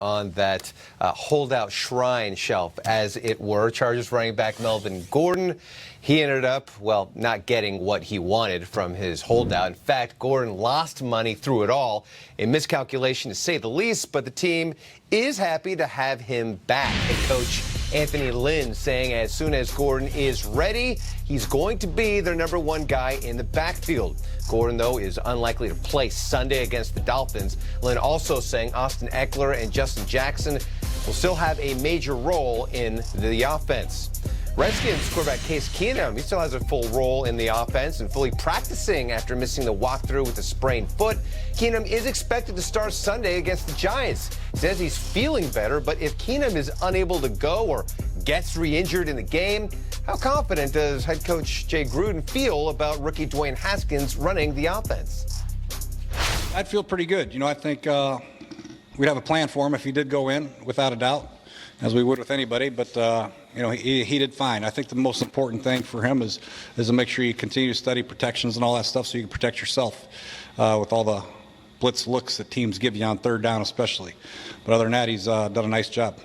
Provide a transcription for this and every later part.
on that holdout shrine shelf, as it were. Chargers running back Melvin Gordon, he ended up, well, not getting what he wanted from his holdout. In fact, Gordon lost money through it all, a miscalculation to say the least, but the team is happy to have him back. Head coach Anthony Lynn saying as soon as Gordon is ready, he's going to be their #1 guy in the backfield. Gordon, though, is unlikely to play Sunday against the Dolphins. Lynn also saying Austin Eckler and Justin Jackson will still have a major role in the offense. Redskins quarterback Case Keenum, he still has a full role in the offense and fully practicing after missing the walkthrough with a sprained foot. Keenum is expected to start Sunday against the Giants. He says he's feeling better, but if Keenum is unable to go or gets re-injured in the game, how confident does head coach Jay Gruden feel about rookie Dwayne Haskins running the offense? I'd feel pretty good. I think we'd have a plan for him if he did go in, without a doubt, as we would with anybody. But, he did fine. I think the most important thing for him is to make sure you continue to study protections and all that stuff so you can protect yourself with all the blitz looks that teams give you on third down especially. But other than that, he's done a nice job.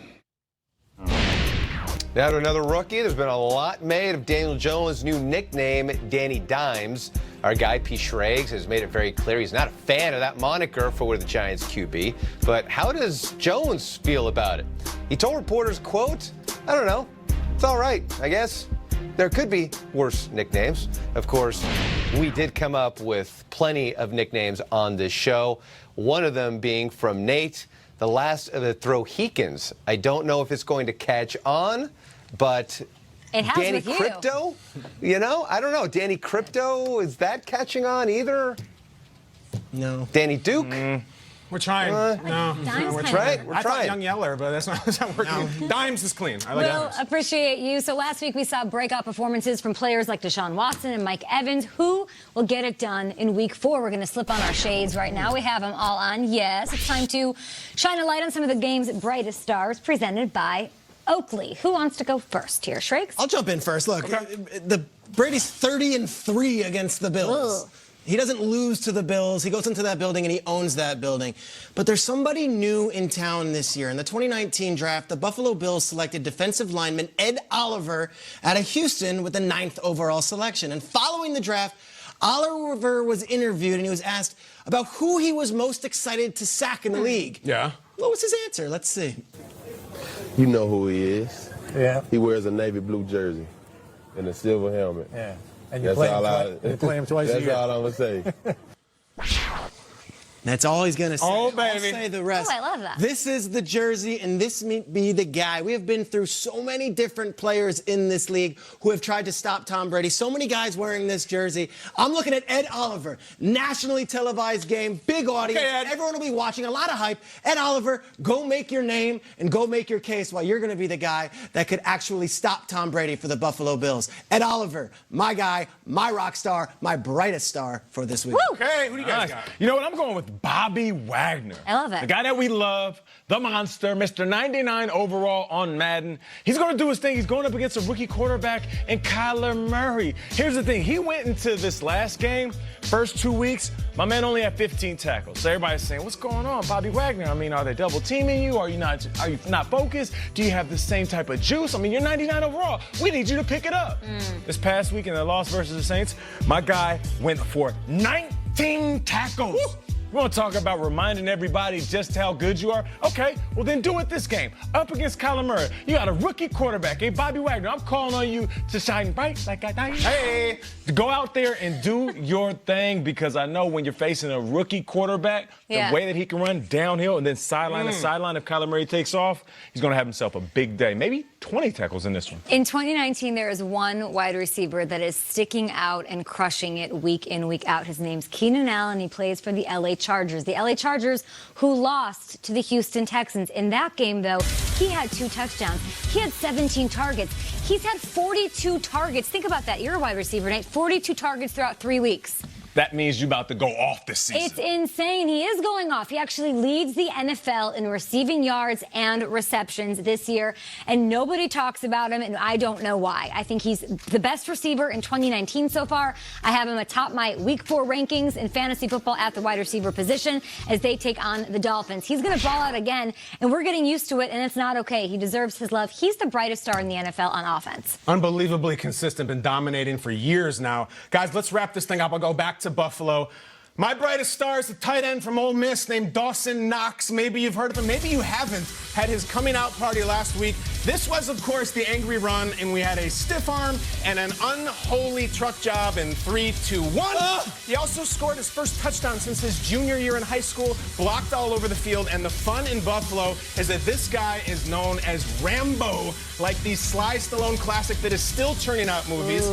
Now to another rookie. There's been a lot made of Daniel Jones' new nickname, Danny Dimes. Our guy, P. Schrager, has made it very clear he's not a fan of that moniker for the Giants QB. But how does Jones feel about it? He told reporters, quote, "I don't know. It's all right, I guess. There could be worse nicknames." Of course, we did come up with plenty of nicknames on this show. One of them being from Nate, the last of the Throwhekins. I don't know if it's going to catch on, but it has Danny with you. Crypto, I don't know. Danny Crypto, is that catching on either? No. Danny Duke? We're trying. No, we're trying. I thought Young Yeller, but that's not working. No. Dimes is clean. I like We'll Dimes. appreciate you. So last week we saw breakout performances from players like Deshaun Watson and Mike Evans. Who will get it done in week 4? We're going to slip on our shades right now. We have them all on. Yes, it's time to shine a light on some of the game's brightest stars, presented by Oakley. Who wants to go first here? Schrager? I'll jump in first. Look, Brady's 30-3 against the Bills. Ugh. He doesn't lose to the Bills. He goes into that building and he owns that building. But there's somebody new in town this year. In the 2019 draft, the Buffalo Bills selected defensive lineman Ed Oliver out of Houston with the 9th overall selection. And following the draft, Oliver was interviewed and he was asked about who he was most excited to sack in the league. Yeah. What was his answer? Let's see. You know who he is. Yeah. He wears a navy blue jersey and a silver helmet. Yeah. And you play him twice a year. That's all I'm going to say. That's all he's going to say. Oh, baby. I'll say the rest. Oh, I love that. This is the jersey, and this may be the guy. We have been through so many different players in this league who have tried to stop Tom Brady. So many guys wearing this jersey. I'm looking at Ed Oliver. Nationally televised game, big audience. Okay, everyone will be watching, a lot of hype. Ed Oliver, go make your name and go make your case while you're going to be the guy that could actually stop Tom Brady for the Buffalo Bills. Ed Oliver, my guy, my rock star, my brightest star for this week. Okay, who do you guys got? You know what? I'm going with Bobby Wagner. I love it. The guy that we love, the monster, Mr. 99 overall on Madden. He's going to do his thing. He's going up against a rookie quarterback in Kyler Murray. Here's the thing. He went into this last game, first 2 weeks, my man only had 15 tackles. So everybody's saying, what's going on, Bobby Wagner? I mean, are they double teaming you? Are you not focused? Do you have the same type of juice? I mean, you're 99 overall. We need you to pick it up. This past week in the loss versus the Saints, my guy went for 19 tackles. Woo! We want to talk about reminding everybody just how good you are. Okay, well then do it this game. Up against Kyler Murray. You got a rookie quarterback, Bobby Wagner. I'm calling on you to shine bright like I died. Hey, to go out there and do your thing, because I know when you're facing a rookie quarterback, the way that he can run downhill and then sideline to sideline, if Kyler Murray takes off, he's going to have himself a big day. Maybe 20 tackles in this one. In 2019, there is one wide receiver that is sticking out and crushing it week in, week out. His name's Keenan Allen. He plays for the LA Chargers. The LA Chargers, who lost to the Houston Texans. In that game, though, he had 2 touchdowns. He had 17 targets. He's had 42 targets. Think about that. You're a wide receiver, Nate. 42 targets throughout 3 weeks. that means you're about to go off this season. It's insane. He is going off. He actually leads the NFL in receiving yards and receptions this year, and nobody talks about him, and I don't know why. I think he's the best receiver in 2019 so far. I have him atop my Week 4 rankings in fantasy football at the wide receiver position as they take on the Dolphins. He's going to ball out again, and we're getting used to it, and it's not okay. He deserves his love. He's the brightest star in the NFL on offense. Unbelievably consistent, been dominating for years now. Guys, let's wrap this thing up. I'll go back to Buffalo. My brightest star is a tight end from Ole Miss named Dawson Knox. Maybe you've heard of him, maybe you haven't. Had his coming out party last week. This was, of course, the angry run, and we had a stiff arm and an unholy truck job in 3, 2, 1. He also scored his first touchdown since his junior year in high school, blocked all over the field, and the fun in Buffalo is that this guy is known as Rambo, like the Sly Stallone classic that is still churning out movies.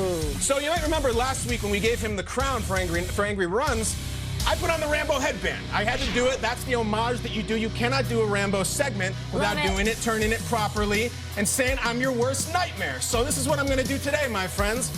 So you might remember last week when we gave him the crown for angry runs, I put on the Rambo headband. I had to do it. That's the homage that you do. You cannot do a Rambo segment without doing it, turning it properly, and saying I'm your worst nightmare. So this is what I'm going to do today, my friends.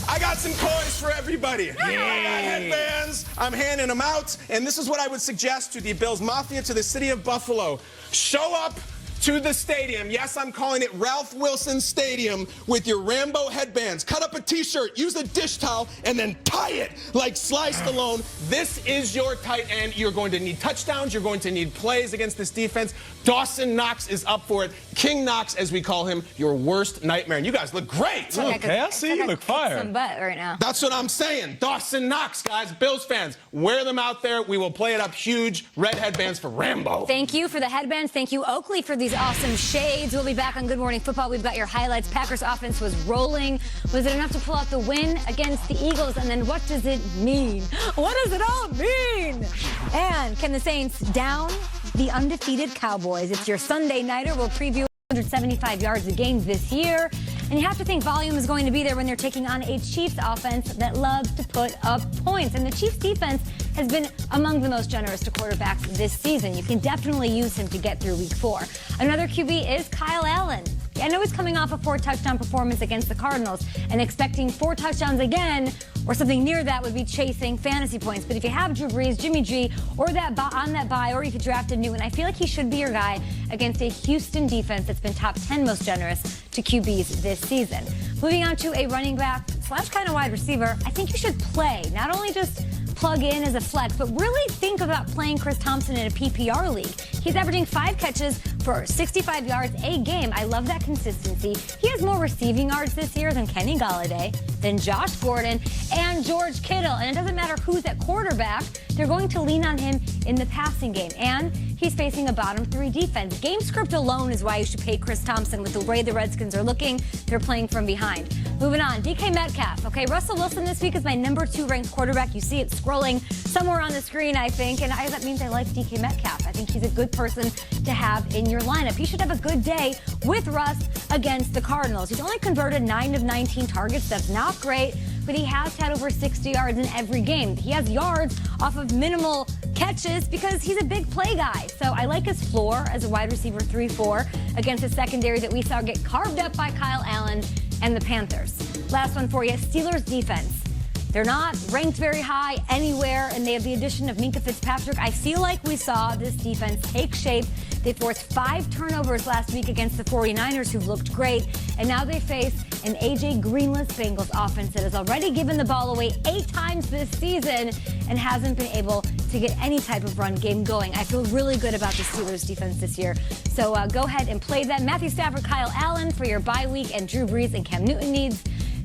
I got some toys for everybody. I got headbands. I'm handing them out. And this is what I would suggest to the Bills Mafia, to the city of Buffalo. Show up to the stadium. Yes, I'm calling it Ralph Wilson Stadium with your Rambo headbands. Cut up a T-shirt, use a dish towel, and then tie it like Sly Stallone. This is your tight end. You're going to need touchdowns. You're going to need plays against this defense. Dawson Knox is up for it. King Knox, as we call him, your worst nightmare. And you guys look great. Okay, I see you look fire. Some butt right now. That's what I'm saying. Dawson Knox, guys, Bills fans, wear them out there. We will play it up huge. Red headbands for Rambo. Thank you for the headbands. Thank you, Oakley, for these awesome shades. We'll be back on Good Morning Football. We've got your highlights. Packers offense was rolling. Was it enough to pull out the win against the Eagles? And then what does it mean? What does it all mean? And can the Saints down the undefeated Cowboys? It's your Sunday nighter. We'll preview 175 yards of games this year. And you have to think volume is going to be there when they're taking on a Chiefs offense that loves to put up points. And the Chiefs defense has been among the most generous to quarterbacks this season. You can definitely use him to get through Week 4. Another QB is Kyle Allen. I know he's coming off a 4-touchdown performance against the Cardinals, and expecting 4 touchdowns again or something near that would be chasing fantasy points. But if you have Drew Brees, Jimmy G, or that on that bye, or you could draft a new one, I feel like he should be your guy against a Houston defense that's been top 10 most generous to QBs this season. Moving on to a running back / kind of wide receiver, I think you should play, not only just plug in as a flex, but really think about playing Chris Thompson in a PPR league. He's averaging 5 catches for 65 yards a game. I love that consistency. He has more receiving yards this year than Kenny Golladay, than Josh Gordon, and George Kittle. And it doesn't matter who's at quarterback, they're going to lean on him in the passing game. And he's facing a bottom 3 defense. Game script alone is why you should pay Chris Thompson with the way the Redskins are looking. They're playing from behind. Moving on, DK Metcalf. Okay, Russell Wilson this week is my number 2 ranked quarterback. You see it scrolling somewhere on the screen, I think. And that means I like DK Metcalf. I think he's a good person to have in your lineup. He should have a good day with Russ against the Cardinals. He's only converted 9 of 19 targets. That's not great, but he has had over 60 yards in every game. He has yards off of minimal catches because he's a big play guy. So I like his floor as a wide receiver 3-4 against a secondary that we saw get carved up by Kyle Allen and the Panthers. Last one for you, Steelers defense. They're not ranked very high anywhere, and they have the addition of Minkah Fitzpatrick. I feel like we saw this defense take shape. They forced 5 turnovers last week against the 49ers, who've looked great, and now they face an A.J. Greenless Bengals offense that has already given the ball away 8 times this season and hasn't been able to get any type of run game going. I feel really good about the Steelers defense this year. So go ahead and play that. Matthew Stafford, Kyle Allen for your bye week, and Drew Brees and Cam Newton needs.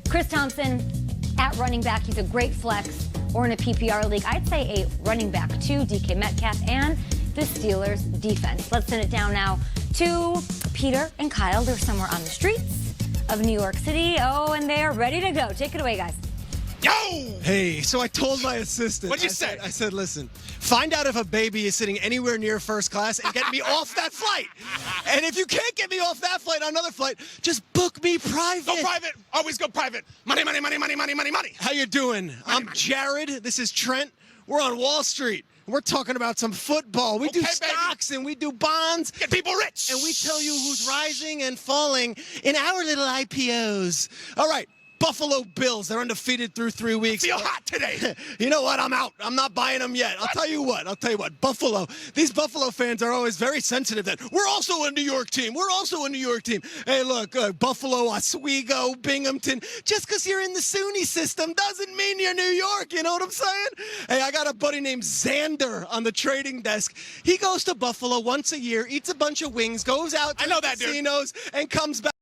Chris Thompson at running back. He's a great flex, or in a PPR league, I'd say a running back 2, DK Metcalf, and the Steelers defense. Let's send it down now to Peter and Kyle. They're somewhere on the streets of New York City. Oh, and they are ready to go. Take it away, guys. Yo! Hey, so I told my assistant. What'd you say? I said, listen, find out if a baby is sitting anywhere near first class and get me off that flight. And if you can't get me off that flight on another flight, just book me private. Go private. Always go private. Money, money, money, money, money, money, money. How you doing? I'm Jared. This is Trent. We're on Wall Street. We're talking about some football. We do stocks and we do bonds. Get people rich. And we tell you who's rising and falling in our little IPOs. All right. Buffalo Bills. They're undefeated through 3 weeks. I feel hot today. You know what? I'm out. I'm not buying them yet. I'll tell you what. Buffalo. These Buffalo fans are always very sensitive that we're also a New York team. We're also a New York team. Hey, look, Buffalo, Oswego, Binghamton. Just because you're in the SUNY system doesn't mean you're New York. You know what I'm saying? Hey, I got a buddy named Xander on the trading desk. He goes to Buffalo once a year, eats a bunch of wings, goes out to casinos, and comes back.